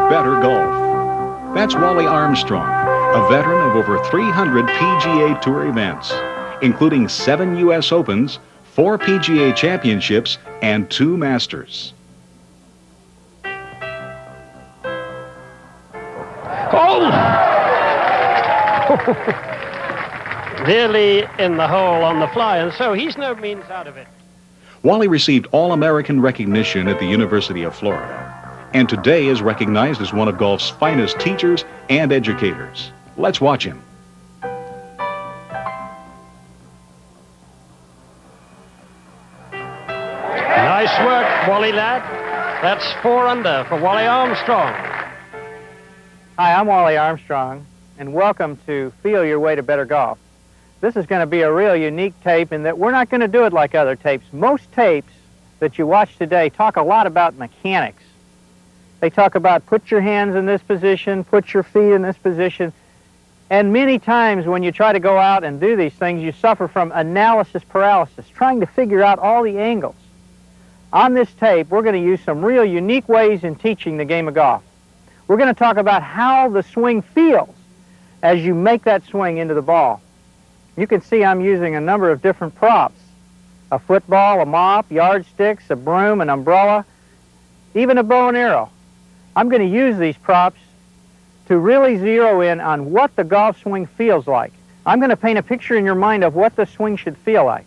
better golf. That's Wally Armstrong, a veteran of over 300 PGA Tour events, including 7 U.S. Opens, 4 PGA Championships, and 2 Masters. Oh! Nearly in the hole on the fly, and so he's no means out of it. Wally received All-American recognition at the University of Florida, and today is recognized as one of golf's finest teachers and educators. Let's watch him. Nice work, Wally lad. That's 4 under for Wally Armstrong. Hi, I'm Wally Armstrong, and welcome to Feel Your Way to Better Golf. This is going to be a real unique tape in that we're not going to do it like other tapes. Most tapes that you watch today talk a lot about mechanics. They talk about put your hands in this position, put your feet in this position, and many times when you try to go out and do these things, you suffer from analysis paralysis, trying to figure out all the angles. On this tape, we're going to use some real unique ways in teaching the game of golf. We're going to talk about how the swing feels as you make that swing into the ball. You can see I'm using a number of different props. A football, a mop, yardsticks, a broom, an umbrella, even a bow and arrow. I'm going to use these props to really zero in on what the golf swing feels like. I'm going to paint a picture in your mind of what the swing should feel like.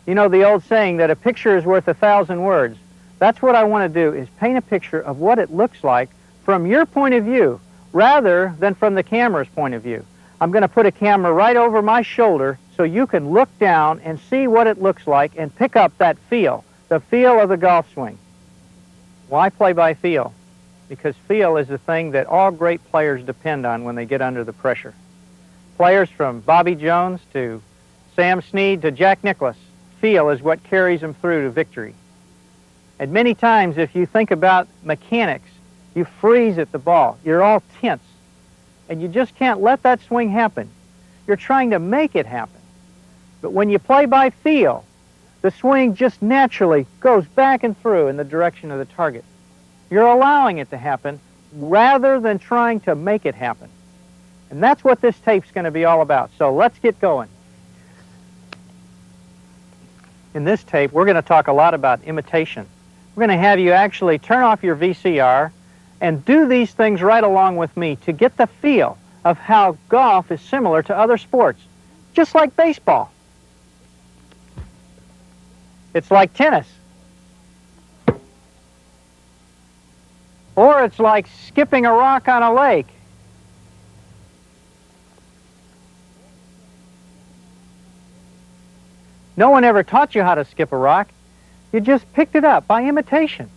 You know the old saying that a picture is worth 1,000 words. That's what I want to do, is paint a picture of what it looks like from your point of view, rather than from the camera's point of view. I'm going to put a camera right over my shoulder so you can look down and see what it looks like and pick up that feel, the feel of the golf swing. Why play by feel? Because feel is the thing that all great players depend on when they get under the pressure. Players from Bobby Jones to Sam Snead to Jack Nicklaus, feel is what carries them through to victory. And many times, if you think about mechanics, you freeze at the ball. You're all tense. And you just can't let that swing happen. You're trying to make it happen. But when you play by feel, the swing just naturally goes back and through in the direction of the target. You're allowing it to happen rather than trying to make it happen. And that's what this tape's going to be all about. So let's get going. In this tape, we're going to talk a lot about imitation. We're going to have you actually turn off your VCR and do these things right along with me to get the feel of how golf is similar to other sports, just like baseball. It's like tennis. Or it's like skipping a rock on a lake. No one ever taught you how to skip a rock. You just picked it up by imitation.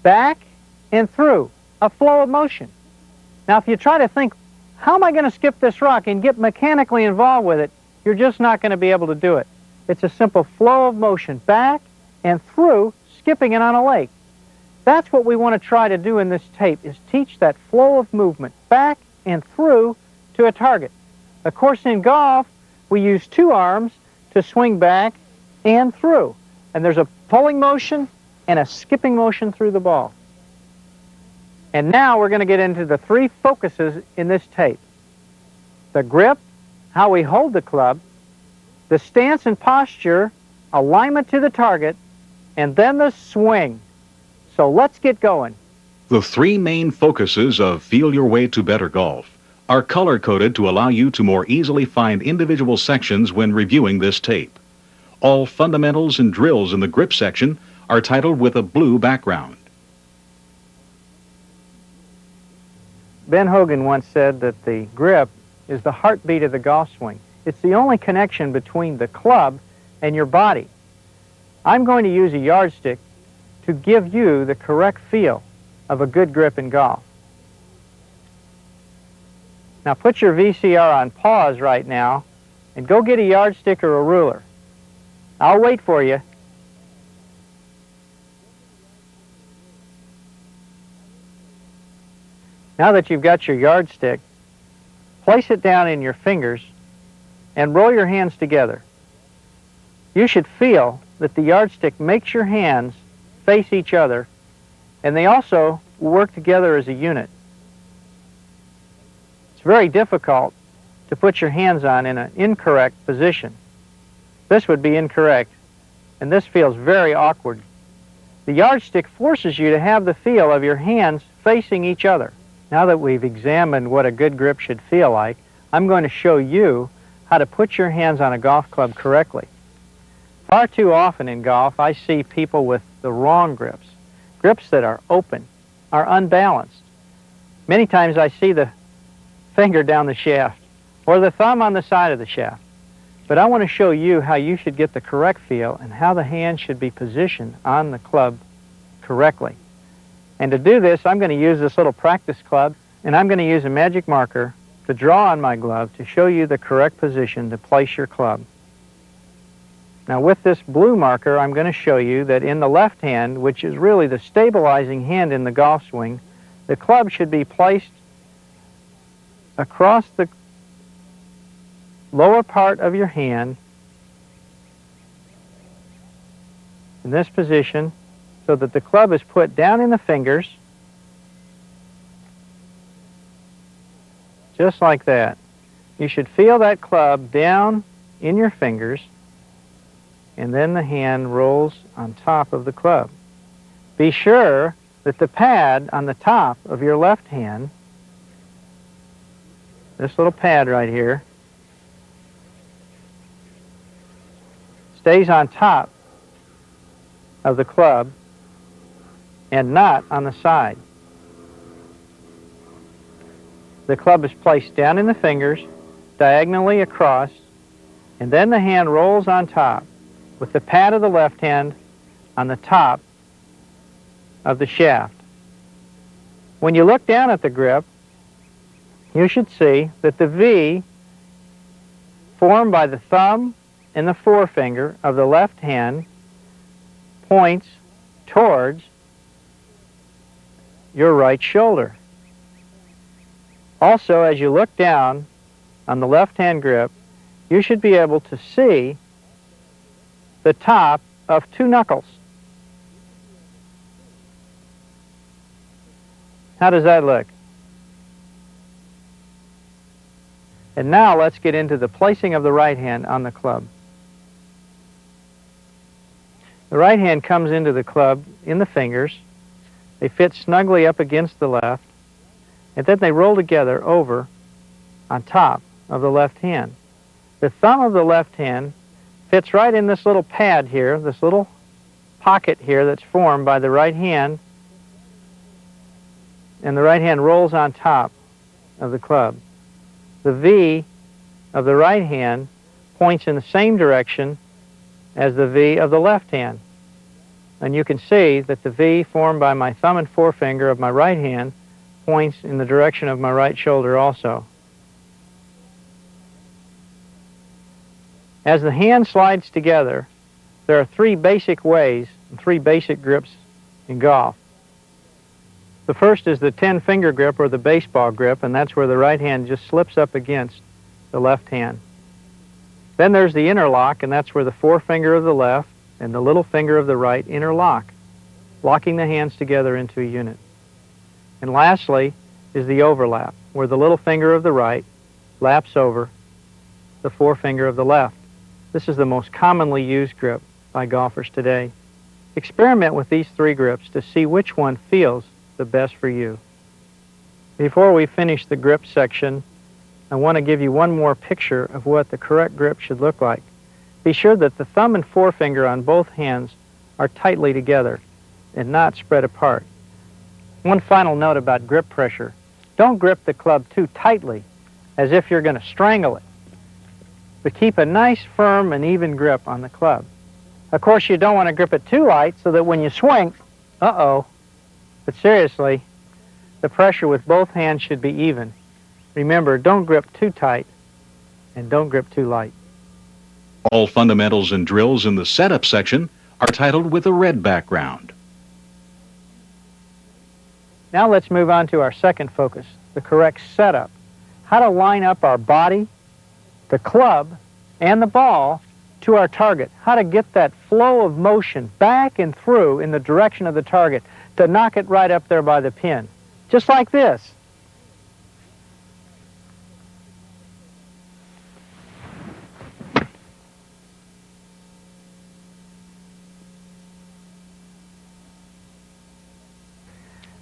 Back and through, a flow of motion. Now, if you try to think, how am I going to skip this rock and get mechanically involved with it, you're just not going to be able to do it. It's a simple flow of motion, back and through, skipping it on a lake. That's what we want to try to do in this tape, is teach that flow of movement, back and through to a target. Of course, in golf, we use 2 arms to swing back and through. And there's a pulling motion and a skipping motion through the ball. And now we're going to get into the 3 focuses in this tape. The grip, how we hold the club, the stance and posture, alignment to the target, and then the swing. So let's get going. The 3 main focuses of Feel Your Way to Better Golf are color-coded to allow you to more easily find individual sections when reviewing this tape. All fundamentals and drills in the grip section are titled with a blue background. Ben Hogan once said that the grip is the heartbeat of the golf swing. It's the only connection between the club and your body. I'm going to use a yardstick to give you the correct feel of a good grip in golf. Now put your VCR on pause right now and go get a yardstick or a ruler. I'll wait for you. Now that you've got your yardstick, place it down in your fingers and roll your hands together. You should feel that the yardstick makes your hands face each other, and they also work together as a unit. It's very difficult to put your hands on in an incorrect position. This would be incorrect, and this feels very awkward. The yardstick forces you to have the feel of your hands facing each other. Now that we've examined what a good grip should feel like, I'm going to show you how to put your hands on a golf club correctly. Far too often in golf, I see people with the wrong grips, grips that are open, are unbalanced. Many times I see the finger down the shaft or the thumb on the side of the shaft. But I want to show you how you should get the correct feel and how the hand should be positioned on the club correctly. And to do this, I'm going to use this little practice club, and I'm going to use a magic marker to draw on my glove to show you the correct position to place your club. Now with this blue marker, I'm going to show you that in the left hand, which is really the stabilizing hand in the golf swing, the club should be placed across the lower part of your hand in this position so that the club is put down in the fingers, just like that. You should feel that club down in your fingers, and then the hand rolls on top of the club. Be sure that the pad on the top of your left hand, this little pad right here, stays on top of the club and not on the side. The club is placed down in the fingers, diagonally across, and then the hand rolls on top with the pad of the left hand on the top of the shaft. When you look down at the grip, you should see that the V formed by the thumb and the forefinger of the left hand points towards your right shoulder. Also, as you look down on the left hand grip, you should be able to see the top of two knuckles. How does that look? And now let's get into the placing of the right hand on the club. The right hand comes into the club in the fingers. They fit snugly up against the left, and then they roll together over on top of the left hand. The thumb of the left hand fits right in this little pad here, this little pocket here that's formed by the right hand, and the right hand rolls on top of the club. The V of the right hand points in the same direction as the V of the left hand. And you can see that the V formed by my thumb and forefinger of my right hand points in the direction of my right shoulder also. As the hand slides together, there are three basic ways and three basic grips in golf. The first is the 10-finger grip or the baseball grip, and that's where the right hand just slips up against the left hand. Then there's the interlock, and that's where the forefinger of the left and the little finger of the right interlock, locking the hands together into a unit. And lastly is the overlap, where the little finger of the right laps over the forefinger of the left. This is the most commonly used grip by golfers today. Experiment with these three grips to see which one feels the best for you. Before we finish the grip section, I want to give you one more picture of what the correct grip should look like. Be sure that the thumb and forefinger on both hands are tightly together and not spread apart. One final note about grip pressure. Don't grip the club too tightly as if you're going to strangle it, but keep a nice, firm, and even grip on the club. Of course, you don't want to grip it too light so that when you swing, uh-oh. But seriously, the pressure with both hands should be even. Remember, don't grip too tight and don't grip too light. All fundamentals and drills in the setup section are titled with a red background. Now let's move on to our second focus, the correct setup. How to line up our body, the club, and the ball to our target. How to get that flow of motion back and through in the direction of the target. to knock it right up there by the pin, just like this.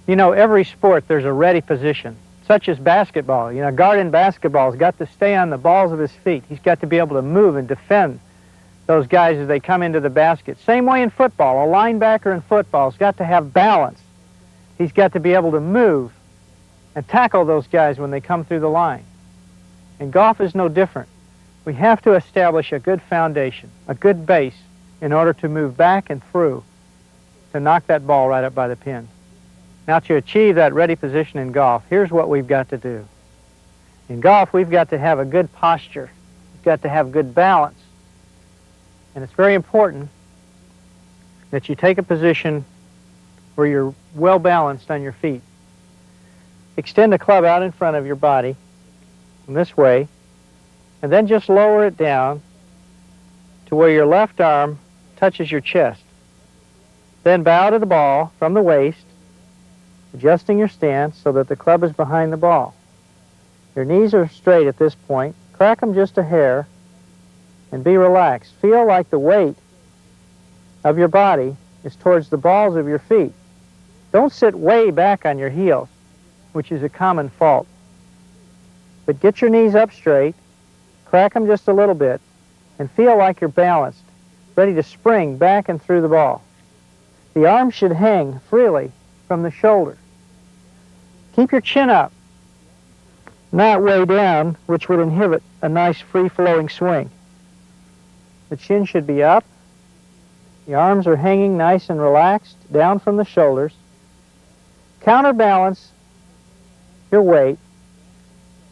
You know, every sport there's a ready position, such as basketball. You know, a guard in basketball has got to stay on the balls of his feet. He's got to be able to move and defend those guys as they come into the basket. Same way in football. A linebacker in football has got to have balance. He's got to be able to move and tackle those guys when they come through the line. And golf is no different. We have to establish a good foundation, a good base, in order to move back and through to knock that ball right up by the pin. Now, to achieve that ready position in golf, here's what we've got to do. In golf, we've got to have a good posture. We've got to have good balance. And it's very important that you take a position where you're well balanced on your feet. Extend the club out in front of your body in this way, and then just lower it down to where your left arm touches your chest. Then bow to the ball from the waist, adjusting your stance so that the club is behind the ball. Your knees are straight at this point. Crack them just a hair and be relaxed. Feel like the weight of your body is towards the balls of your feet. Don't sit way back on your heels, which is a common fault. But get your knees up straight, crack them just a little bit, and feel like you're balanced, ready to spring back and through the ball. The arms should hang freely from the shoulder. Keep your chin up, not way down, which would inhibit a nice free-flowing swing. The chin should be up. The arms are hanging nice and relaxed down from the shoulders. Counterbalance your weight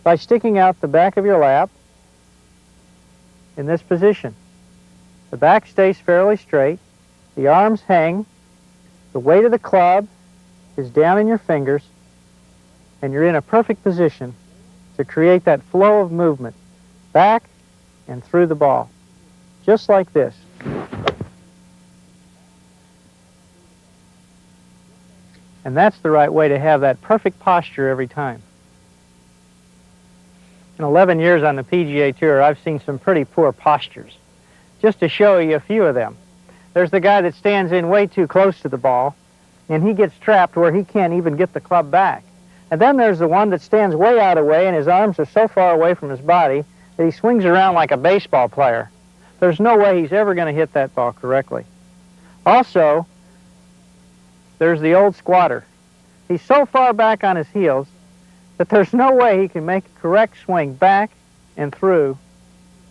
by sticking out the back of your lap in this position. The back stays fairly straight. The arms hang. The weight of the club is down in your fingers, and you're in a perfect position to create that flow of movement back and through the ball, just like this. And that's the right way to have that perfect posture every time. In 11 years on the PGA Tour, I've seen some pretty poor postures. Just to show you a few of them. There's the guy that stands in way too close to the ball, and he gets trapped where he can't even get the club back. And then there's the one that stands way out of the way, and his arms are so far away from his body that he swings around like a baseball player. There's no way he's ever going to hit that ball correctly. Also, there's the old squatter. He's so far back on his heels that there's no way he can make a correct swing back and through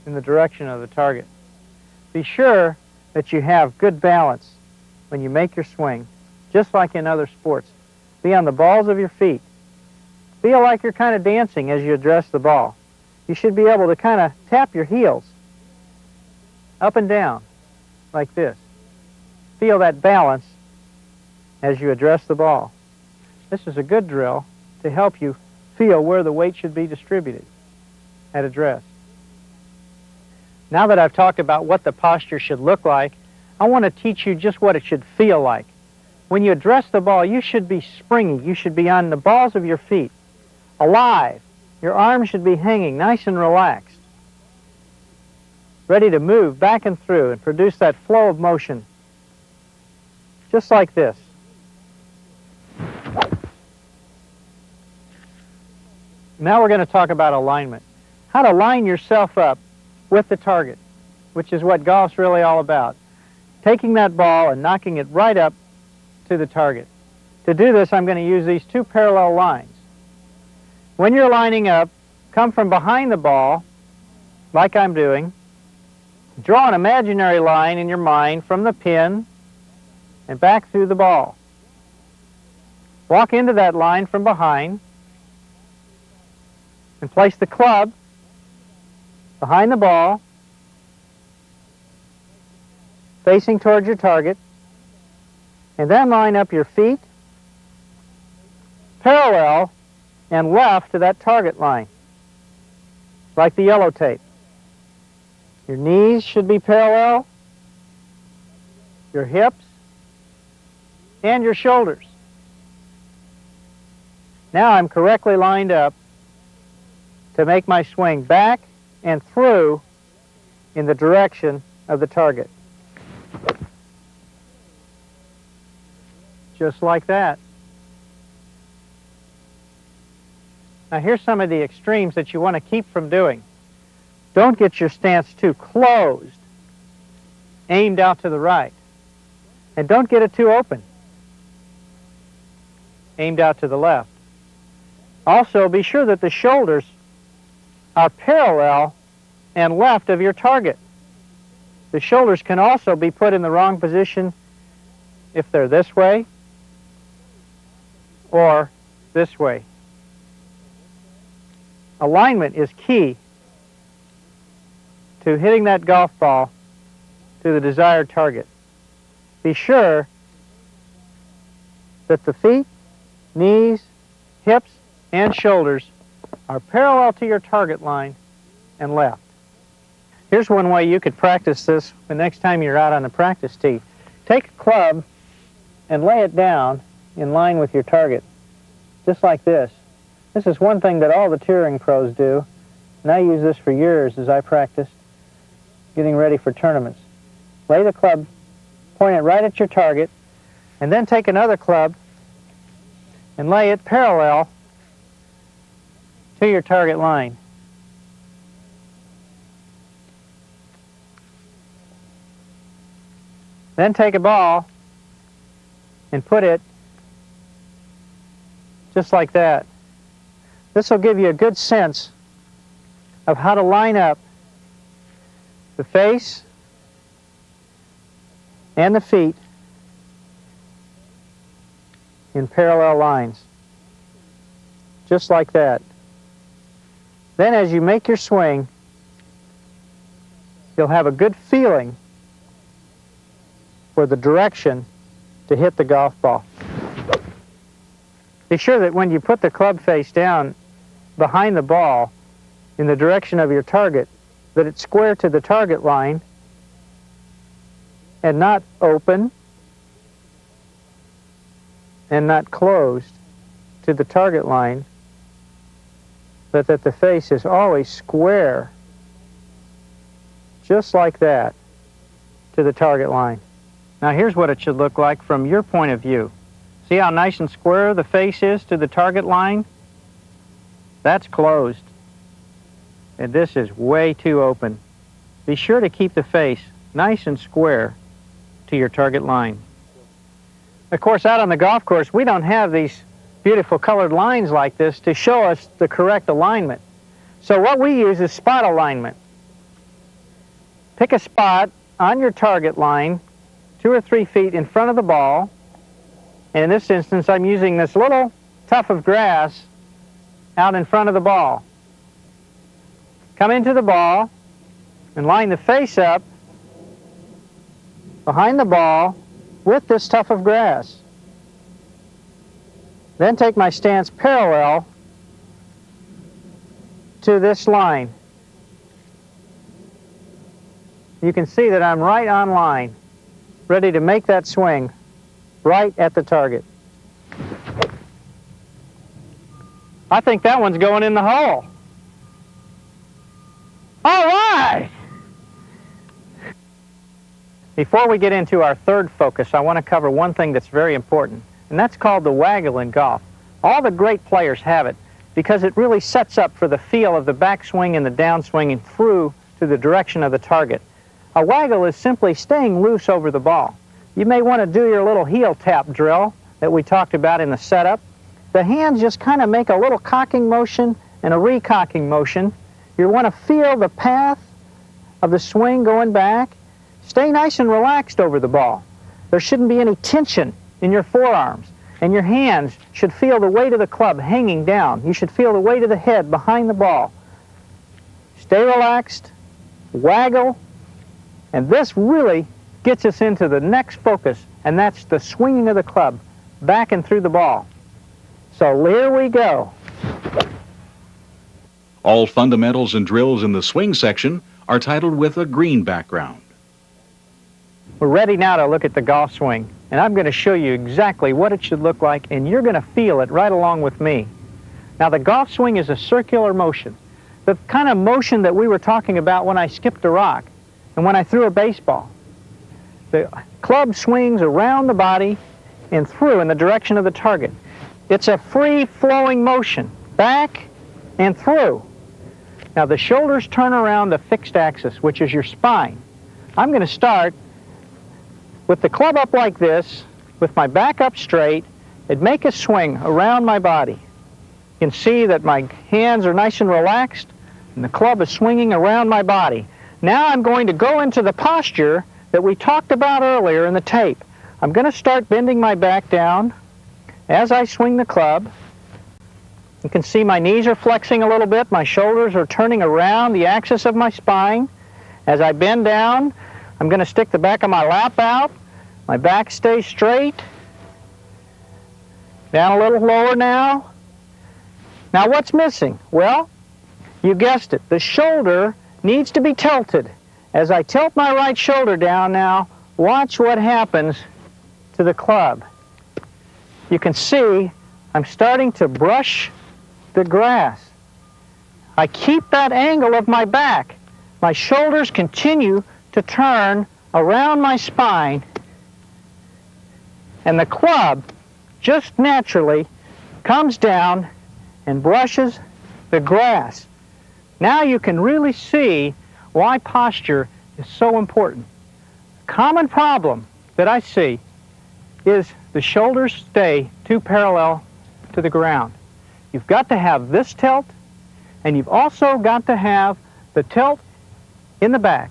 in the direction of the target. Be sure that you have good balance when you make your swing, just like in other sports. Be on the balls of your feet. Feel like you're kind of dancing as you address the ball. You should be able to kind of tap your heels up and down like this. Feel that balance as you address the ball. This is a good drill to help you feel where the weight should be distributed at address. Now that I've talked about what the posture should look like, I want to teach you just what it should feel like. When you address the ball, you should be springy. You should be on the balls of your feet, alive. Your arms should be hanging nice and relaxed, ready to move back and through and produce that flow of motion, just like this. Now we're going to talk about alignment. How to line yourself up with the target, which is what golf's really all about. Taking that ball and knocking it right up to the target. To do this, I'm going to use these two parallel lines. When you're lining up, come from behind the ball, like I'm doing. Draw an imaginary line in your mind from the pin and back through the ball. Walk into that line from behind and place the club behind the ball, facing towards your target, and then line up your feet parallel and left to that target line, like the yellow tape. Your knees should be parallel, your hips, and your shoulders. Now I'm correctly lined up to make my swing back and through in the direction of the target. Just like that. Now here's some of the extremes that you want to keep from doing. Don't get your stance too closed, aimed out to the right. And don't get it too open, aimed out to the left. Also, be sure that the shoulders are parallel and left of your target. The shoulders can also be put in the wrong position if they're this way or this way. Alignment is key to hitting that golf ball to the desired target. Be sure that the feet, knees, hips, and shoulders are parallel to your target line and left. Here's one way you could practice this the next time you're out on the practice tee. Take a club and lay it down in line with your target, just like this. This is one thing that all the touring pros do, and I use this for years as I practiced getting ready for tournaments. Lay the club, point it right at your target, and then take another club and lay it parallel to your target line. Then take a ball and put it just like that. This will give you a good sense of how to line up the face and the feet in parallel lines, just like that. Then as you make your swing, you'll have a good feeling for the direction to hit the golf ball. Be sure that when you put the club face down behind the ball in the direction of your target, that it's square to the target line and not open and not closed to the target line, but that the face is always square, just like that, to the target line. Now here's what it should look like from your point of view. See how nice and square the face is to the target line? That's closed. And this is way too open. Be sure to keep the face nice and square to your target line. Of course, out on the golf course, we don't have these beautiful colored lines like this to show us the correct alignment. So what we use is spot alignment. Pick a spot on your target line 2 or 3 feet in front of the ball. And in this instance, I'm using this little tuft of grass out in front of the ball. Come into the ball and line the face up behind the ball with this tuft of grass. Then take my stance parallel to this line. You can see that I'm right on line, ready to make that swing right at the target. I think that one's going in the hole. All right! Before we get into our third focus, I want to cover one thing that's very important, and that's called the waggle in golf. All the great players have it because it really sets up for the feel of the backswing and the downswing and through to the direction of the target. A waggle is simply staying loose over the ball. You may want to do your little heel tap drill that we talked about in the setup. The hands just kind of make a little cocking motion and a recocking motion. You want to feel the path of the swing going back. Stay nice and relaxed over the ball. There shouldn't be any tension in your forearms, and your hands should feel the weight of the club hanging down. You should feel the weight of the head behind the ball. Stay relaxed, waggle, and this really gets us into the next focus, and that's the swinging of the club back and through the ball. So here we go. All fundamentals and drills in the swing section are titled with a green background. We're ready now to look at the golf swing, and I'm going to show you exactly what it should look like, and you're going to feel it right along with me. Now, the golf swing is a circular motion, the kind of motion that we were talking about when I skipped a rock and when I threw a baseball. The club swings around the body and through in the direction of the target. It's a free-flowing motion, back and through. Now, the shoulders turn around the fixed axis, which is your spine. I'm going to start with the club up like this, with my back up straight, and make a swing around my body. You can see that my hands are nice and relaxed, and the club is swinging around my body. Now I'm going to go into the posture that we talked about earlier in the tape. I'm going to start bending my back down as I swing the club. You can see my knees are flexing a little bit. My shoulders are turning around the axis of my spine. As I bend down, I'm going to stick the back of my lap out. My back stays straight. Down a little lower now. Now what's missing? Well, you guessed it. The shoulder needs to be tilted. As I tilt my right shoulder down now, watch what happens to the club. You can see I'm starting to brush the grass. I keep that angle of my back. My shoulders continue to turn around my spine, and the club just naturally comes down and brushes the grass. Now you can really see why posture is so important. A common problem that I see is the shoulders stay too parallel to the ground. You've got to have this tilt, and you've also got to have the tilt in the back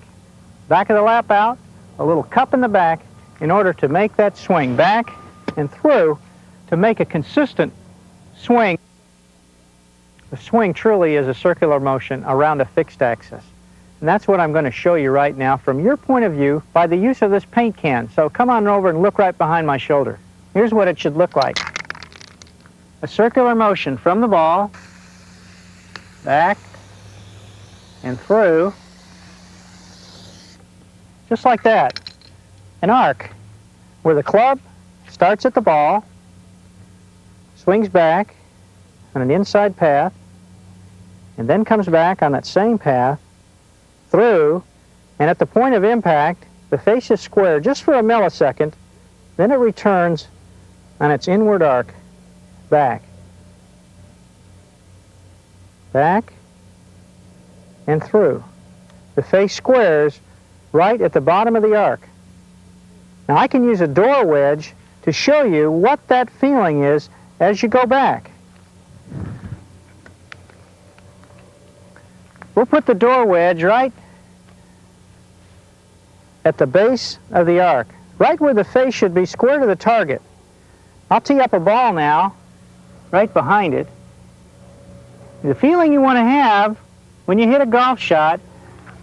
of the lap out, a little cup in the back, in order to make that swing back and through to make a consistent swing. The swing truly is a circular motion around a fixed axis. And that's what I'm going to show you right now from your point of view by the use of this paint can. So come on over and look right behind my shoulder. Here's what it should look like. A circular motion from the ball, back and through, just like that. An arc where the club starts at the ball, swings back on an inside path, and then comes back on that same path through, and at the point of impact, the face is square just for a millisecond, then it returns on its inward arc back. Back and through. The face squares right at the bottom of the arc. Now I can use a door wedge to show you what that feeling is as you go back. We'll put the door wedge right at the base of the arc, right where the face should be square to the target. I'll tee up a ball now, right behind it. The feeling you want to have when you hit a golf shot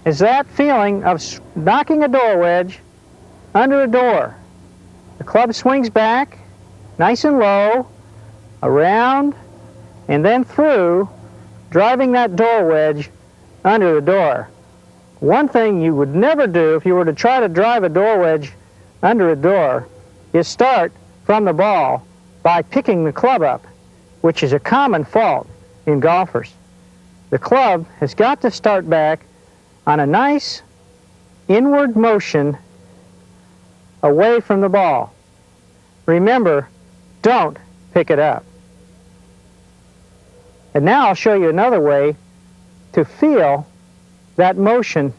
is that feeling of knocking a door wedge under a door. The club swings back, nice and low, around, and then through, driving that door wedge under the door. One thing you would never do if you were to try to drive a door wedge under a door is start from the ball by picking the club up, which is a common fault in golfers. The club has got to start back on a nice inward motion away from the ball. Remember, don't pick it up. And now I'll show you another way to feel that motion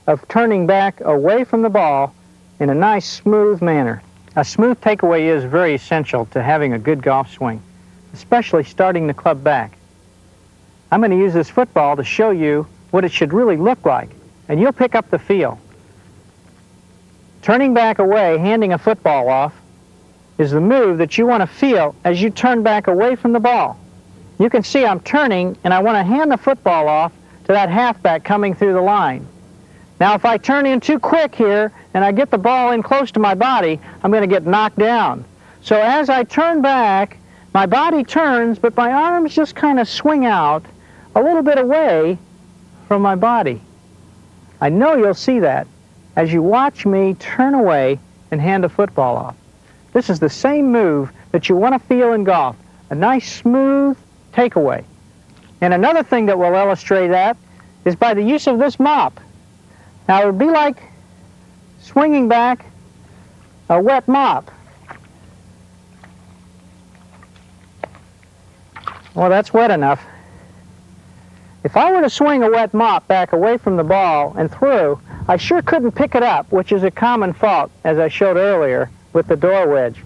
of turning back away from the ball in a nice, smooth manner. A smooth takeaway is very essential to having a good golf swing, especially starting the club back. I'm going to use this football to show you what it should really look like, and you'll pick up the feel. Turning back away, handing a football off, is the move that you want to feel as you turn back away from the ball. You can see I'm turning, and I want to hand the football off to that halfback coming through the line. Now, if I turn in too quick here, and I get the ball in close to my body, I'm going to get knocked down. So as I turn back, my body turns, but my arms just kind of swing out a little bit away from my body. I know you'll see that as you watch me turn away and hand a football off. This is the same move that you want to feel in golf. A nice, smooth, takeaway. And another thing that will illustrate that is by the use of this mop. Now, it would be like swinging back a wet mop. Well, that's wet enough. If I were to swing a wet mop back away from the ball and through, I sure couldn't pick it up, which is a common fault, as I showed earlier with the door wedge.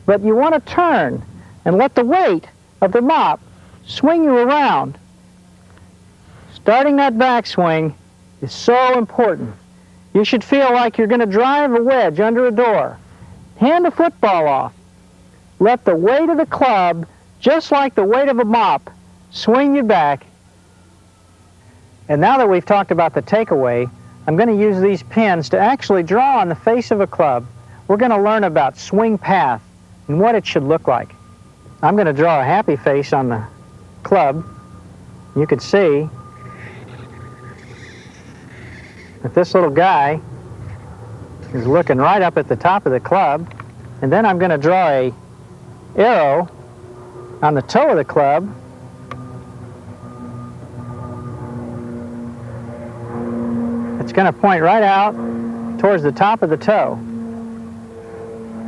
But you want to turn and let the weight of the mop swing you around. Starting that backswing is so important. You should feel like you're going to drive a wedge under a door. Hand the football off. Let the weight of the club, just like the weight of a mop, swing you back. And now that we've talked about the takeaway, I'm going to use these pins to actually draw on the face of a club. We're going to learn about swing path and what it should look like. I'm going to draw a happy face on the club. You can see that this little guy is looking right up at the top of the club. And then I'm going to draw a arrow on the toe of the club. It's going to point right out towards the top of the toe.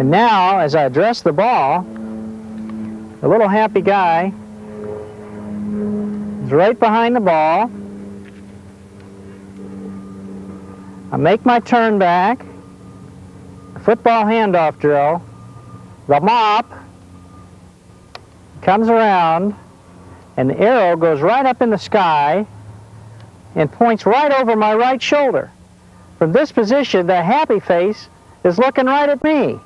And now, as I address the ball, the little happy guy is right behind the ball. I make my turn back, a football handoff drill, the mop comes around, and the arrow goes right up in the sky and points right over my right shoulder. From this position, the happy face is looking right at me.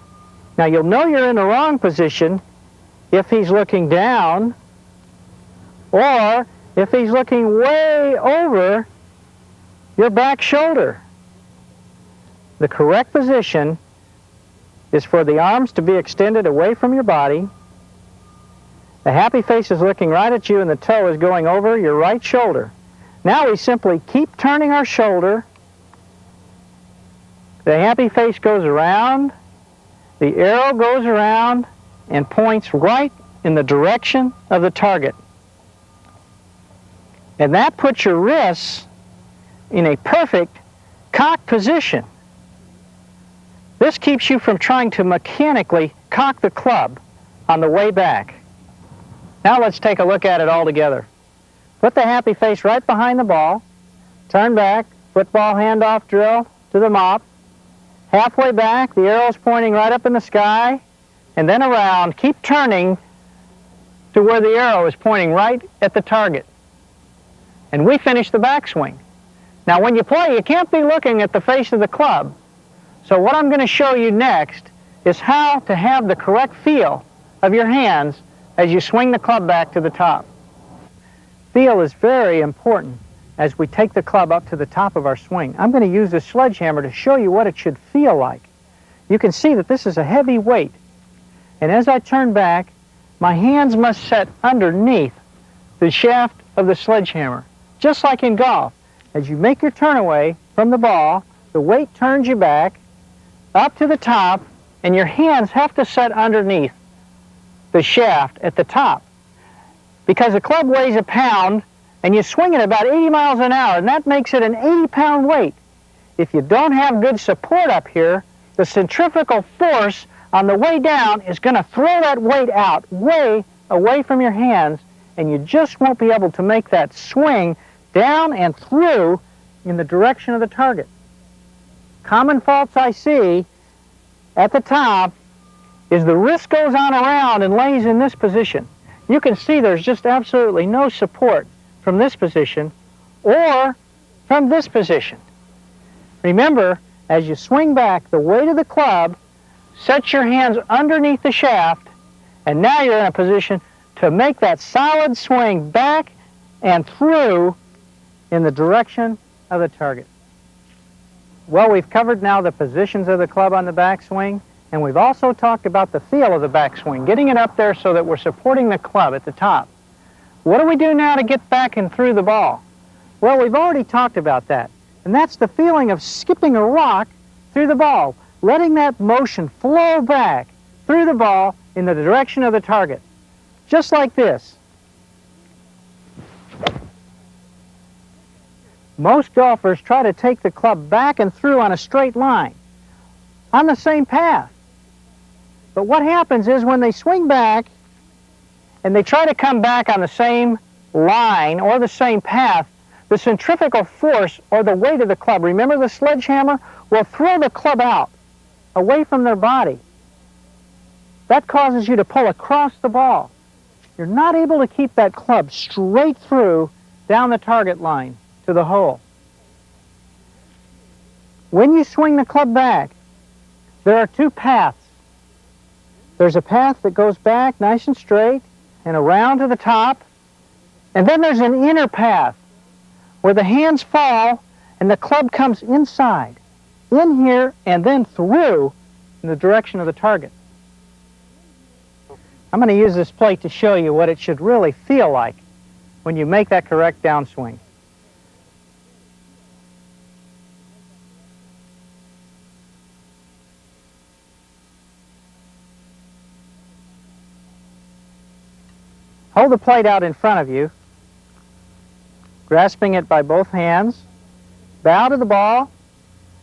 Now, you'll know you're in the wrong position if he's looking down, or if he's looking way over your back shoulder. The correct position is for the arms to be extended away from your body. The happy face is looking right at you, and the toe is going over your right shoulder. Now we simply keep turning our shoulder. The happy face goes around. The arrow goes around and points right in the direction of the target. And that puts your wrists in a perfect cock position. This keeps you from trying to mechanically cock the club on the way back. Now let's take a look at it all together. Put the happy face right behind the ball. Turn back, football handoff drill to the mop. Halfway back, the arrow's pointing right up in the sky, and then around. Keep turning to where the arrow is pointing right at the target. And we finish the backswing. Now when you play, you can't be looking at the face of the club. So what I'm going to show you next is how to have the correct feel of your hands as you swing the club back to the top. Feel is very important as we take the club up to the top of our swing. I'm going to use this sledgehammer to show you what it should feel like. You can see that this is a heavy weight. And as I turn back, my hands must set underneath the shaft of the sledgehammer. Just like in golf, as you make your turn away from the ball, the weight turns you back up to the top, and your hands have to set underneath the shaft at the top. Because the club weighs a pound, and you swing it about 80 miles an hour, and that makes it an 80-pound weight. If you don't have good support up here, the centrifugal force on the way down is going to throw that weight out way away from your hands, and you just won't be able to make that swing down and through in the direction of the target. Common faults I see at the top is the wrist goes on around and lays in this position. You can see there's just absolutely no support from this position or from this position. Remember, as you swing back, the weight of the club sets your hands underneath the shaft, and now you're in a position to make that solid swing back and through in the direction of the target. Well, we've covered now the positions of the club on the backswing, and we've also talked about the feel of the backswing, getting it up there so that we're supporting the club at the top. What do we do now to get back and through the ball? Well, we've already talked about that, and that's the feeling of skipping a rock through the ball, letting that motion flow back through the ball in the direction of the target. Just like this. Most golfers try to take the club back and through on a straight line, on the same path. But what happens is when they swing back and they try to come back on the same line or the same path, the centrifugal force or the weight of the club, remember the sledgehammer, will throw the club out, away from their body. That causes you to pull across the ball. You're not able to keep that club straight through down the target line to the hole. When you swing the club back, there are two paths. There's a path that goes back nice and straight and around to the top, and then there's an inner path where the hands fall and the club comes inside, in here and then through in the direction of the target. I'm going to use this plate to show you what it should really feel like when you make that correct downswing. Hold the plate out in front of you, grasping it by both hands. Bow to the ball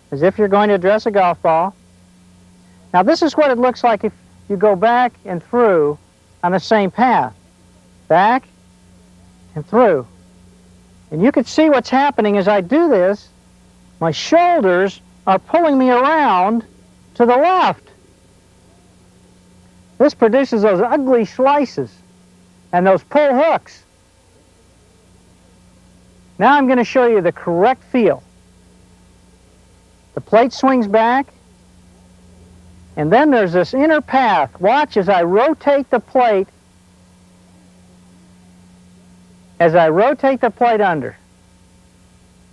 as if you're going to address a golf ball. Now this is what it looks like if you go back and through on the same path. Back and through. And you can see what's happening as I do this. My shoulders are pulling me around to the left. This produces those ugly slices and those pull hooks. Now I'm going to show you the correct feel. The plate swings back, and then there's this inner path. Watch as I rotate the plate, under,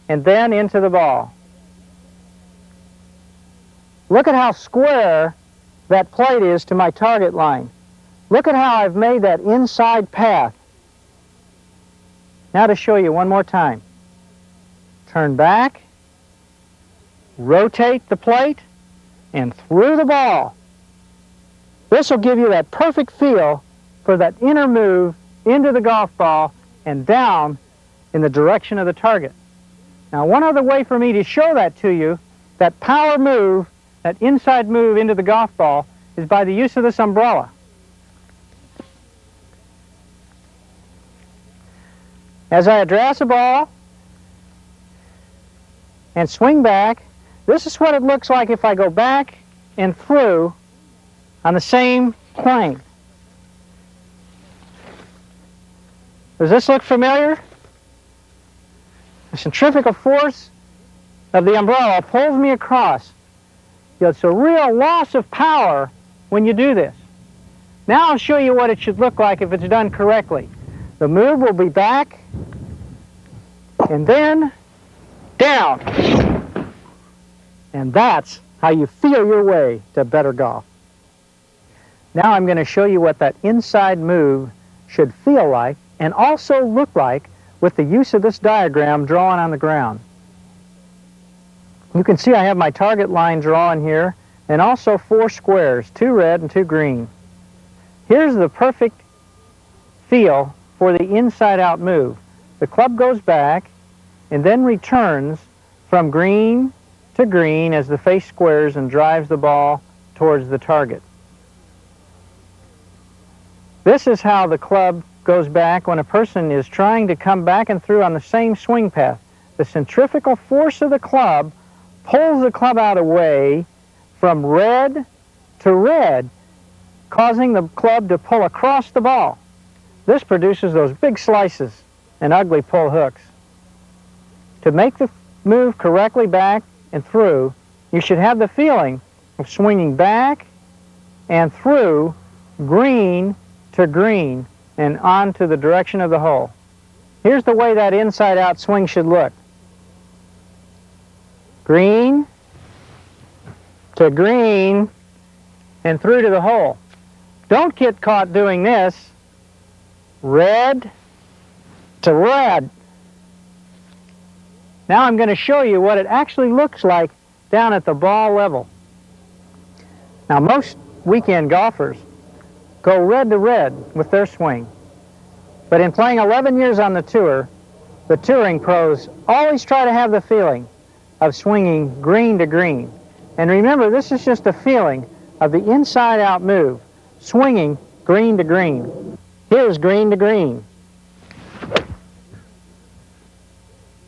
and then into the ball. Look at how square that plate is to my target line. Look at how I've made that inside path. Now to show you one more time. Turn back, rotate the plate, and through the ball. This will give you that perfect feel for that inner move into the golf ball and down in the direction of the target. Now one other way for me to show that to you, that power move, that inside move into the golf ball, is by the use of this umbrella. As I address a ball and swing back, this is what it looks like if I go back and through on the same plane. Does this look familiar? The centrifugal force of the umbrella pulls me across. It's a real loss of power when you do this. Now I'll show you what it should look like if it's done correctly. The move will be back and then down. And that's how you feel your way to better golf. Now I'm going to show you what that inside move should feel like and also look like with the use of this diagram drawn on the ground. You can see I have my target line drawn here and also 4 squares, 2 red and 2 green. Here's the perfect feel for the inside-out move. The club goes back and then returns from green to green as the face squares and drives the ball towards the target. This is how the club goes back when a person is trying to come back and through on the same swing path. The centrifugal force of the club pulls the club out away from red to red, causing the club to pull across the ball. This produces those big slices and ugly pull hooks. To make the move correctly back and through, you should have the feeling of swinging back and through green to green and on to the direction of the hole. Here's the way that inside-out swing should look. Green to green and through to the hole. Don't get caught doing this. Red to red. Now I'm going to show you what it actually looks like down at the ball level. Now most weekend golfers go red to red with their swing. But in playing 11 years on the tour, The touring pros always try to have the feeling of swinging green to green. And remember, this is just a feeling of the inside-out move, swinging green to green. Here's green to green.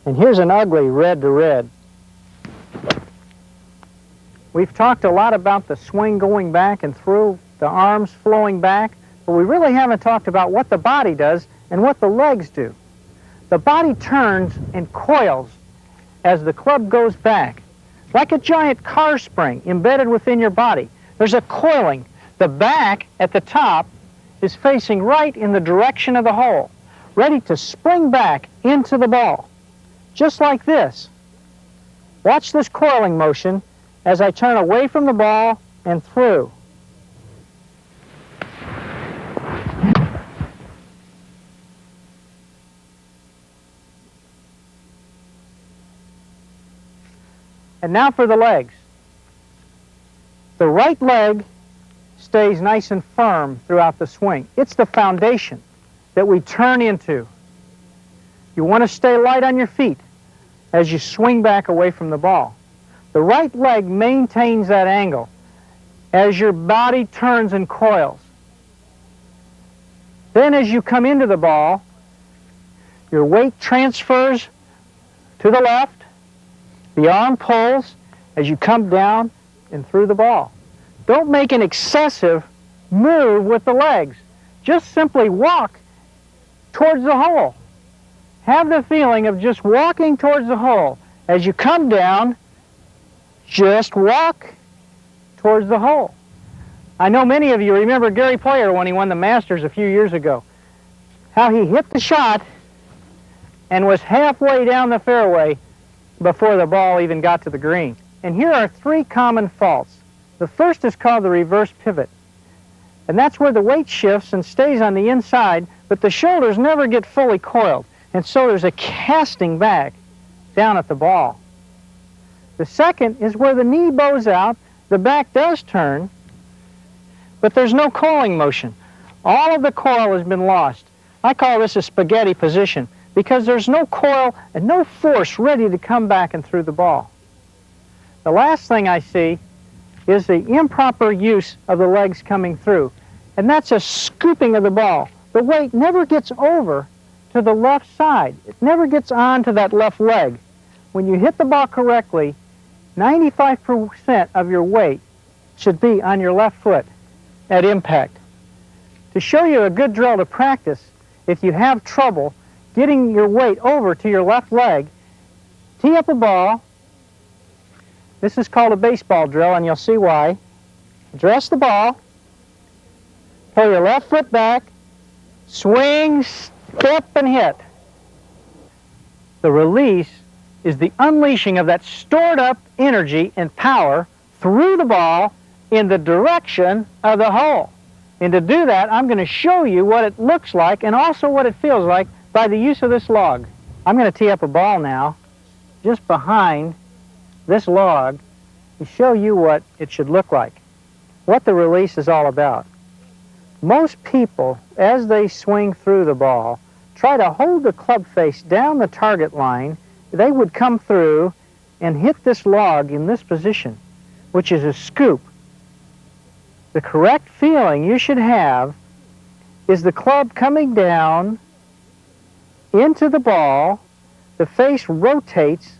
And here's an ugly red to red. We've talked a lot about the swing going back and through, the arms flowing back, but we really haven't talked about what the body does and what the legs do. The body turns and coils as the club goes back, like a giant car spring embedded within your body. There's a coiling. The back at the top is facing right in the direction of the hole, ready to spring back into the ball, just like this. Watch this coiling motion as I turn away from the ball and through. And now for the legs. The right leg stays nice and firm throughout the swing. It's the foundation that we turn into. You want to stay light on your feet as you swing back away from the ball. The right leg maintains that angle as your body turns and coils. Then as you come into the ball, your weight transfers to the left. The arm pulls as you come down and through the ball. Don't make an excessive move with the legs. Just simply walk towards the hole. Have the feeling of just walking towards the hole. As you come down, just walk towards the hole. I know many of you remember Gary Player when he won the Masters a few years ago. How he hit the shot and was halfway down the fairway before the ball even got to the green. And here are three common faults. The first is called the reverse pivot. And that's where the weight shifts and stays on the inside, but the shoulders never get fully coiled. And so there's a casting back down at the ball. The second is where the knee bows out, the back does turn, but there's no coiling motion. All of the coil has been lost. I call this a spaghetti position because there's no coil and no force ready to come back and through the ball. The last thing I see is the improper use of the legs coming through, and that's a scooping of the ball. The weight never gets over to the left side. It never gets onto that left leg. When you hit the ball correctly, 95% of your weight should be on your left foot at impact. To show you a good drill to practice, if you have trouble getting your weight over to your left leg, tee up a ball. This is called a baseball drill, and you'll see why. Address the ball, pull your left foot back, swing, step, and hit. The release is the unleashing of that stored up energy and power through the ball in the direction of the hole. And to do that, I'm going to show you what it looks like and also what it feels like by the use of this log. I'm going to tee up a ball now just behind this log to show you what it should look like, what the release is all about. Most people, as they swing through the ball, try to hold the club face down the target line. They would come through and hit this log in this position, which is a scoop. The correct feeling you should have is the club coming down into the ball, the face rotates,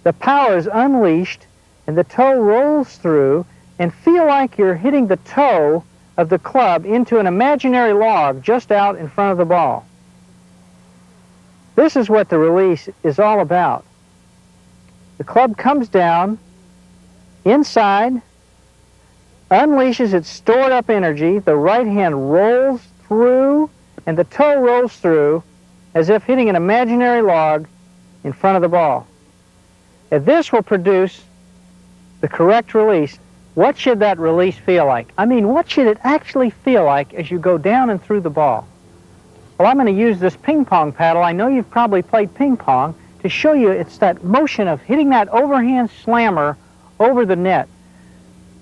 the power is unleashed, and the toe rolls through, and feel like you're hitting the toe of the club into an imaginary log just out in front of the ball. This is what the release is all about. The club comes down, inside, unleashes its stored up energy, the right hand rolls through, and the toe rolls through as if hitting an imaginary log in front of the ball. And this will produce the correct release. What should that release feel like? I mean, what should it actually feel like as you go down and through the ball? Well, I'm going to use this ping pong paddle. I know you've probably played ping pong, to show you it's that motion of hitting that overhand slammer over the net.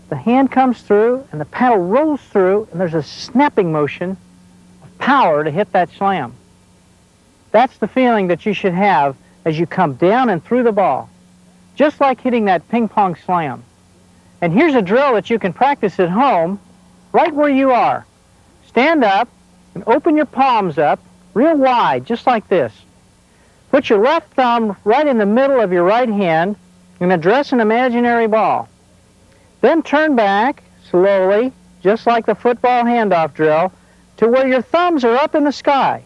The hand comes through and the paddle rolls through, and there's a snapping motion of power to hit that slam. That's the feeling that you should have as you come down and through the ball, just like hitting that ping pong slam. And here's a drill that you can practice at home right where you are. Stand up and open your palms up real wide, just like this. Put your left thumb right in the middle of your right hand and address an imaginary ball. Then turn back slowly, just like the football handoff drill, to where your thumbs are up in the sky.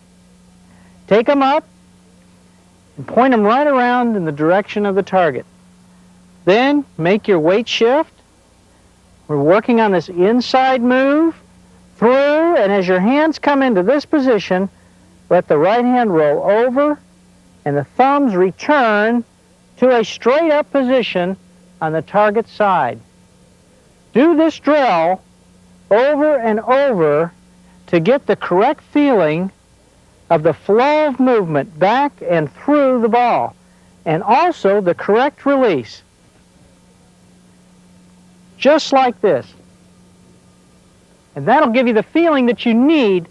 Take them up and point them right around in the direction of the target. Then make your weight shift. We're working on this inside move through, and as your hands come into this position, let the right hand roll over and the thumbs return to a straight up position on the target side. Do this drill over and over to get the correct feeling of the flow of movement back and through the ball, and also the correct release. Just like this. And that'll give you the feeling that you need,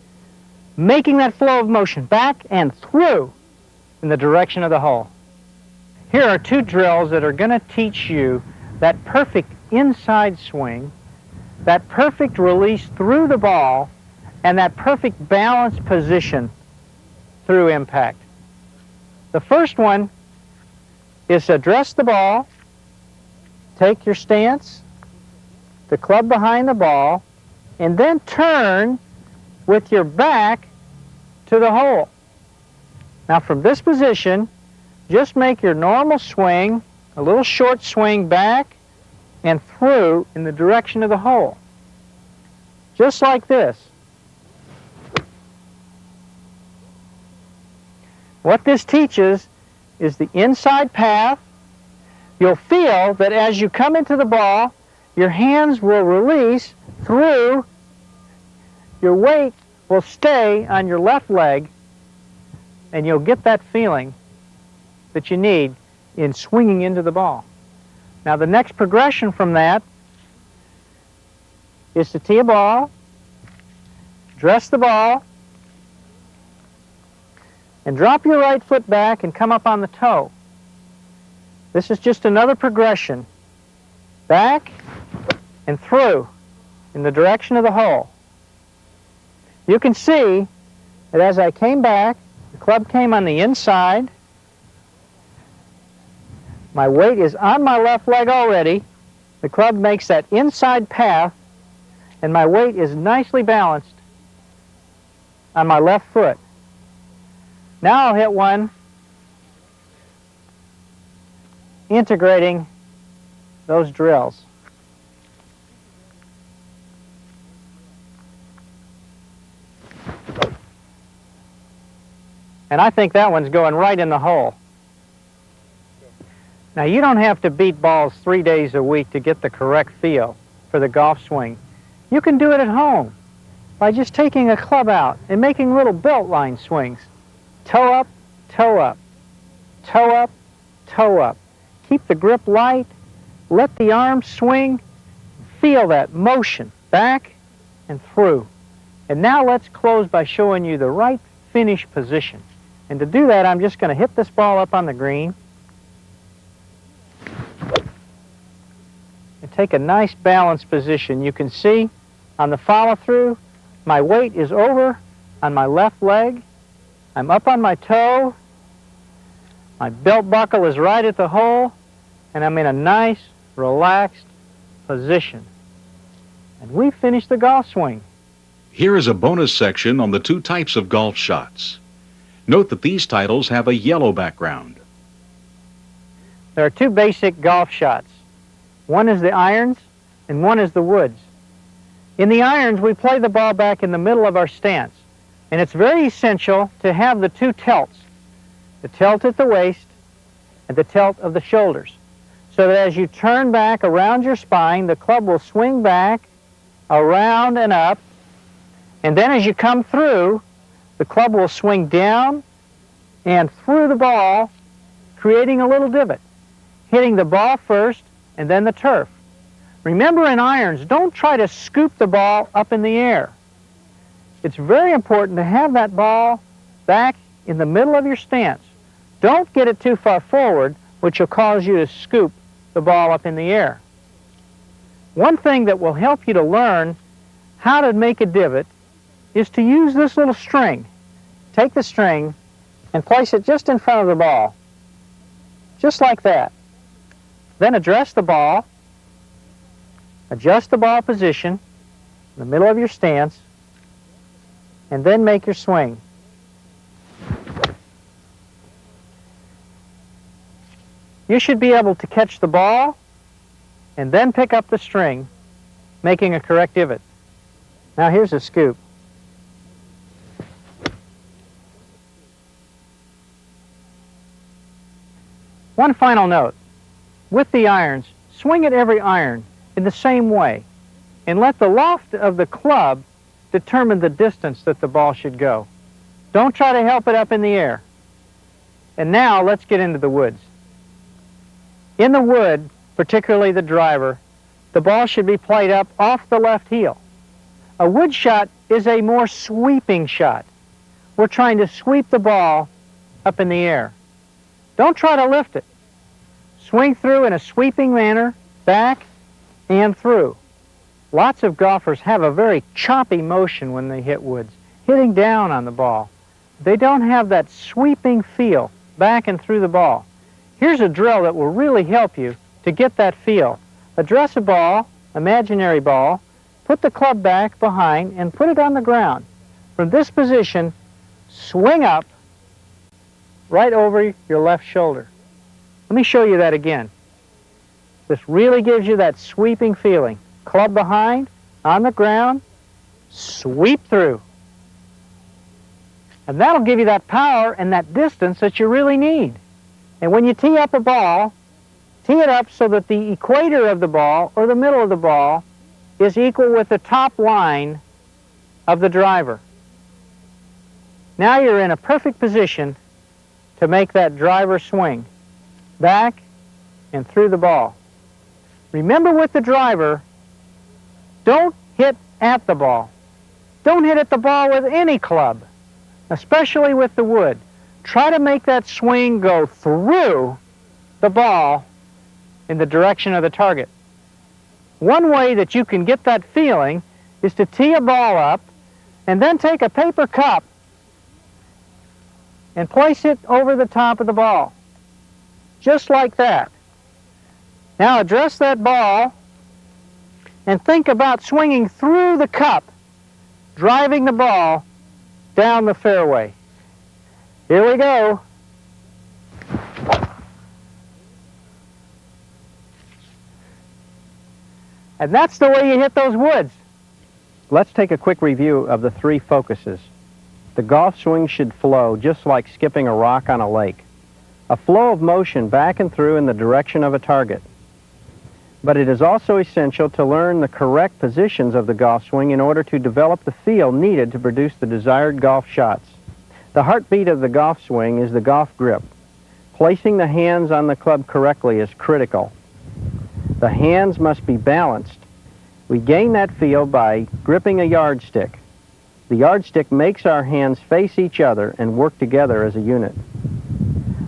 making that flow of motion back and through in the direction of the hole. Here are two drills that are going to teach you that perfect inside swing, that perfect release through the ball, and that perfect balanced position through impact. The first one is to address the ball, take your stance, the club behind the ball, and then turn with your back to the hole. Now from this position, just make your normal swing, a little short swing back and through in the direction of the hole. Just like this. What this teaches is the inside path. You'll feel that as you come into the ball, your hands will release through, your weight will stay on your left leg, and you'll get that feeling that you need in swinging into the ball. Now the next progression from that is to tee a ball, dress the ball, and drop your right foot back and come up on the toe. This is just another progression. Back and through in the direction of the hole. You can see that as I came back, the club came on the inside. My weight is on my left leg already. The club makes that inside path, and my weight is nicely balanced on my left foot. Now I'll hit one integrating those drills. And I think that one's going right in the hole. Now you don't have to beat balls 3 days a week to get the correct feel for the golf swing. You can do it at home by just taking a club out and making little belt line swings. Toe up, toe up, toe up, toe up. Keep the grip light, let the arms swing, feel that motion back and through. And now let's close by showing you the right finish position. And to do that, I'm just going to hit this ball up on the green and take a nice balanced position. You can see on the follow-through, my weight is over on my left leg. I'm up on my toe. My belt buckle is right at the hole, and I'm in a nice, relaxed position. And we finished the golf swing. Here is a bonus section on the two types of golf shots. Note that these titles have a yellow background. There are two basic golf shots. One is the irons, and one is the woods. In the irons, we play the ball back in the middle of our stance. And it's very essential to have the two tilts, the tilt at the waist and the tilt of the shoulders, so that as you turn back around your spine, the club will swing back, around and up, and then as you come through, the club will swing down and through the ball, creating a little divot, hitting the ball first and then the turf. Remember in irons, don't try to scoop the ball up in the air. It's very important to have that ball back in the middle of your stance. Don't get it too far forward, which will cause you to scoop the ball up in the air. One thing that will help you to learn how to make a divot is to use this little string. Take the string and place it just in front of the ball, just like that. Then address the ball, adjust the ball position in the middle of your stance, and then make your swing. You should be able to catch the ball and then pick up the string, making a correct divot. Now here's a scoop. One final note. With the irons, swing at every iron in the same way and let the loft of the club determine the distance that the ball should go. Don't try to help it up in the air. And now let's get into the woods. In the wood, particularly the driver, the ball should be played up off the left heel. A wood shot is a more sweeping shot. We're trying to sweep the ball up in the air. Don't try to lift it. Swing through in a sweeping manner, back and through. Lots of golfers have a very choppy motion when they hit woods, hitting down on the ball. They don't have that sweeping feel back and through the ball. Here's a drill that will really help you to get that feel. Address a ball, imaginary ball, put the club back behind and put it on the ground. From this position, swing up right over your left shoulder. Let me show you that again. This really gives you that sweeping feeling. Club behind, on the ground, sweep through. And that'll give you that power and that distance that you really need. And when you tee up a ball, tee it up so that the equator of the ball or the middle of the ball is equal with the top line of the driver. Now you're in a perfect position to make that driver swing back and through the ball. Remember, with the driver, don't hit at the ball. Don't hit at the ball with any club, especially with the wood. Try to make that swing go through the ball in the direction of the target. One way that you can get that feeling is to tee a ball up and then take a paper cup and place it over the top of the ball, just like that. Now address that ball and think about swinging through the cup, driving the ball down the fairway. Here we go. And that's the way you hit those woods. Let's take a quick review of the three focuses. The golf swing should flow just like skipping a rock on a lake. A flow of motion back and through in the direction of a target. But it is also essential to learn the correct positions of the golf swing in order to develop the feel needed to produce the desired golf shots. The heartbeat of the golf swing is the golf grip. Placing the hands on the club correctly is critical. The hands must be balanced. We gain that feel by gripping a yardstick. The yardstick makes our hands face each other and work together as a unit.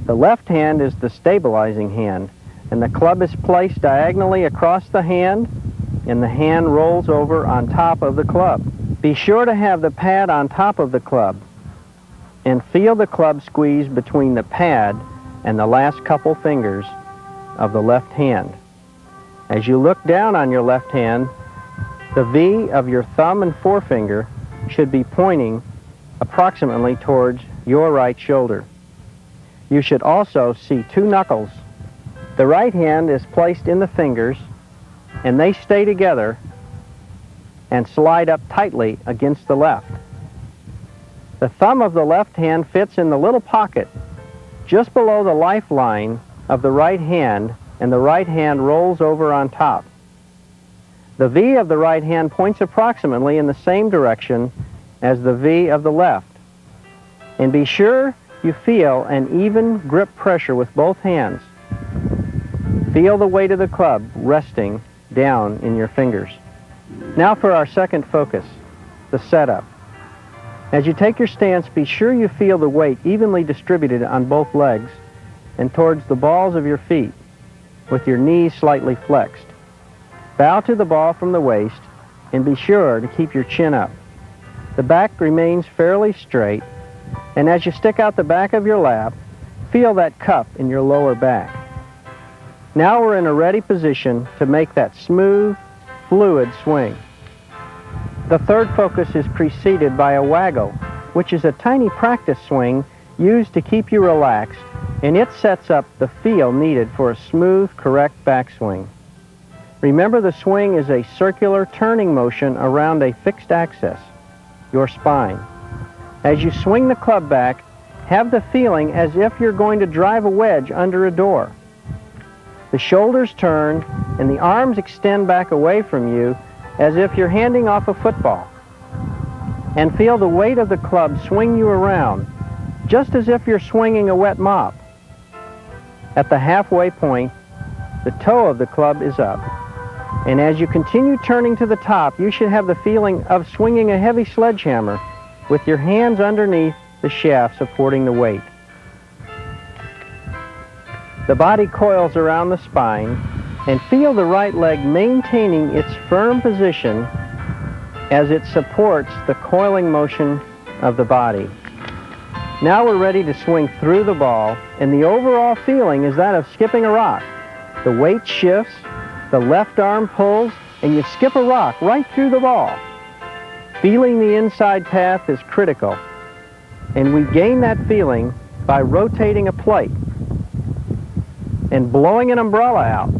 The left hand is the stabilizing hand, and the club is placed diagonally across the hand, and the hand rolls over on top of the club. Be sure to have the pad on top of the club, and feel the club squeeze between the pad and the last couple fingers of the left hand. As you look down on your left hand, the V of your thumb and forefinger should be pointing approximately towards your right shoulder. You should also see two knuckles. The right hand is placed in the fingers, and they stay together and slide up tightly against the left. The thumb of the left hand fits in the little pocket just below the lifeline of the right hand, and the right hand rolls over on top. The V of the right hand points approximately in the same direction as the V of the left. And be sure you feel an even grip pressure with both hands. Feel the weight of the club resting down in your fingers. Now for our second focus, the setup. As you take your stance, be sure you feel the weight evenly distributed on both legs and towards the balls of your feet, with your knees slightly flexed. Bow to the ball from the waist and be sure to keep your chin up. The back remains fairly straight, and as you stick out the back of your lap, feel that cup in your lower back. Now we're in a ready position to make that smooth, fluid swing. The third focus is preceded by a waggle, which is a tiny practice swing used to keep you relaxed, and it sets up the feel needed for a smooth, correct backswing. Remember, the swing is a circular turning motion around a fixed axis, your spine. As you swing the club back, have the feeling as if you're going to drive a wedge under a door. The shoulders turn and the arms extend back away from you as if you're handing off a football. And feel the weight of the club swing you around, just as if you're swinging a wet mop. At the halfway point, the toe of the club is up. And as you continue turning to the top, you should have the feeling of swinging a heavy sledgehammer with your hands underneath the shaft supporting the weight. The body coils around the spine, and feel the right leg maintaining its firm position as it supports the coiling motion of the body. Now we're ready to swing through the ball, and the overall feeling is that of skipping a rock. The weight shifts, the left arm pulls, and you skip a rock right through the ball. Feeling the inside path is critical, and we gain that feeling by rotating a plate and blowing an umbrella out.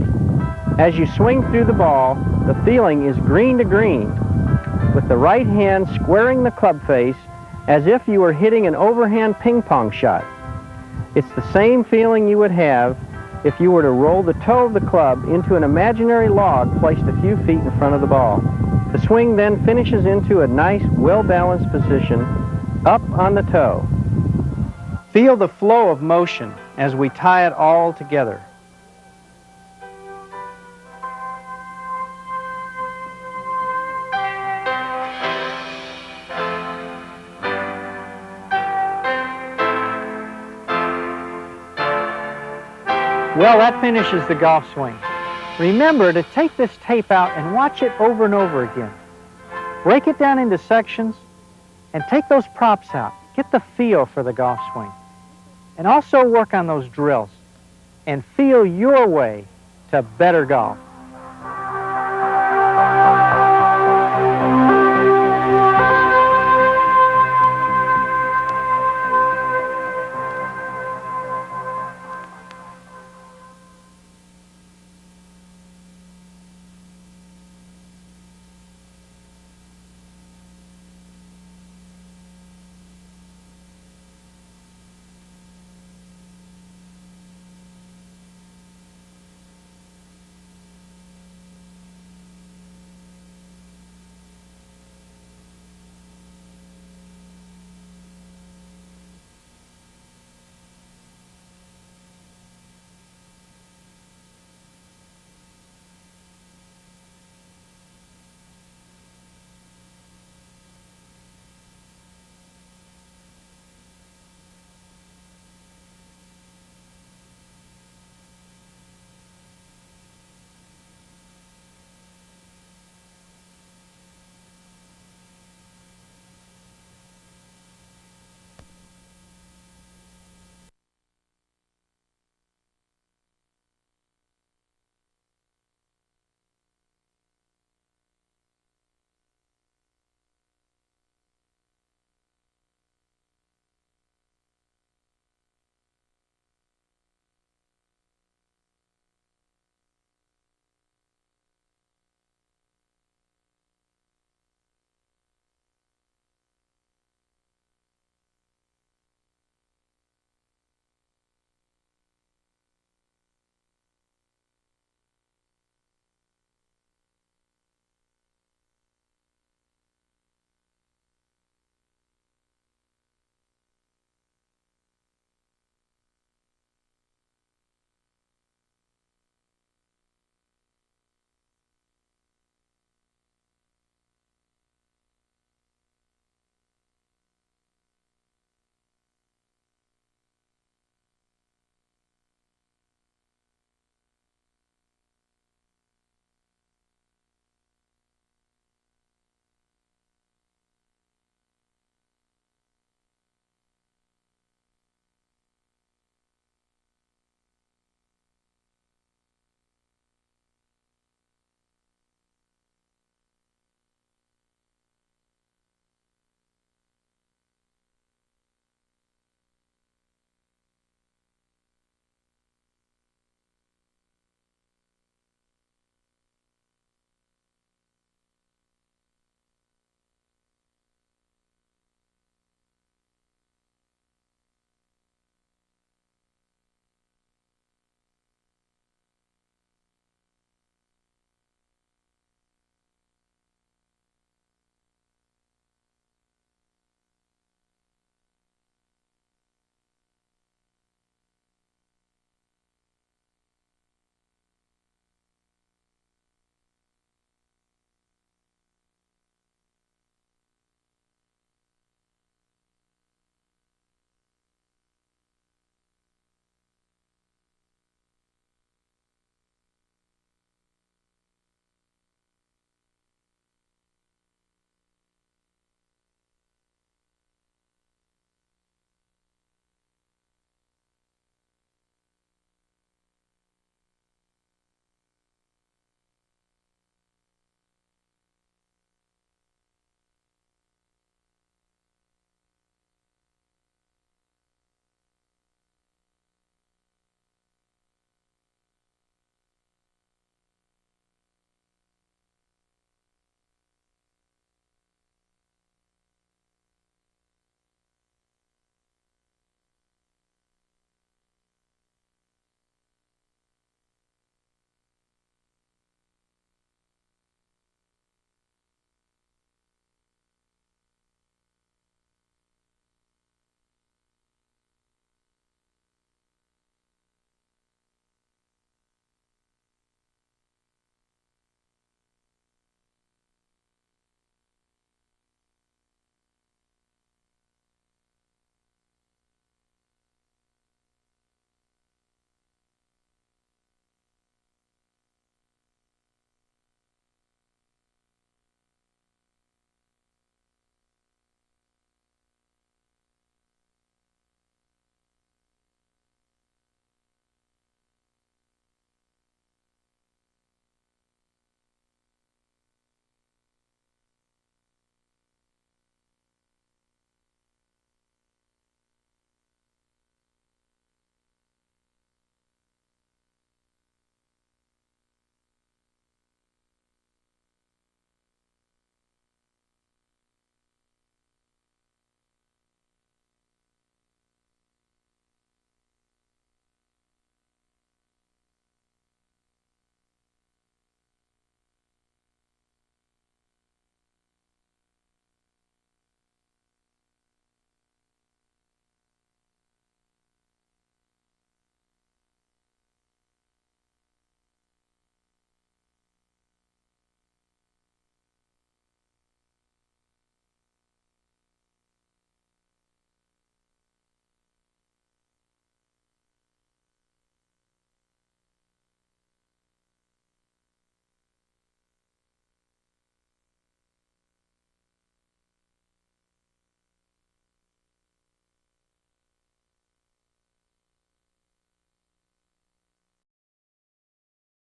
As you swing through the ball, the feeling is green to green, with the right hand squaring the club face as if you were hitting an overhand ping pong shot. It's the same feeling you would have if you were to roll the toe of the club into an imaginary log placed a few feet in front of the ball. The swing then finishes into a nice, well-balanced position up on the toe. Feel the flow of motion as we tie it all together. Well, that finishes the golf swing. Remember to take this tape out and watch it over and over again. Break it down into sections and take those props out. Get the feel for the golf swing. And also work on those drills and feel your way to better golf.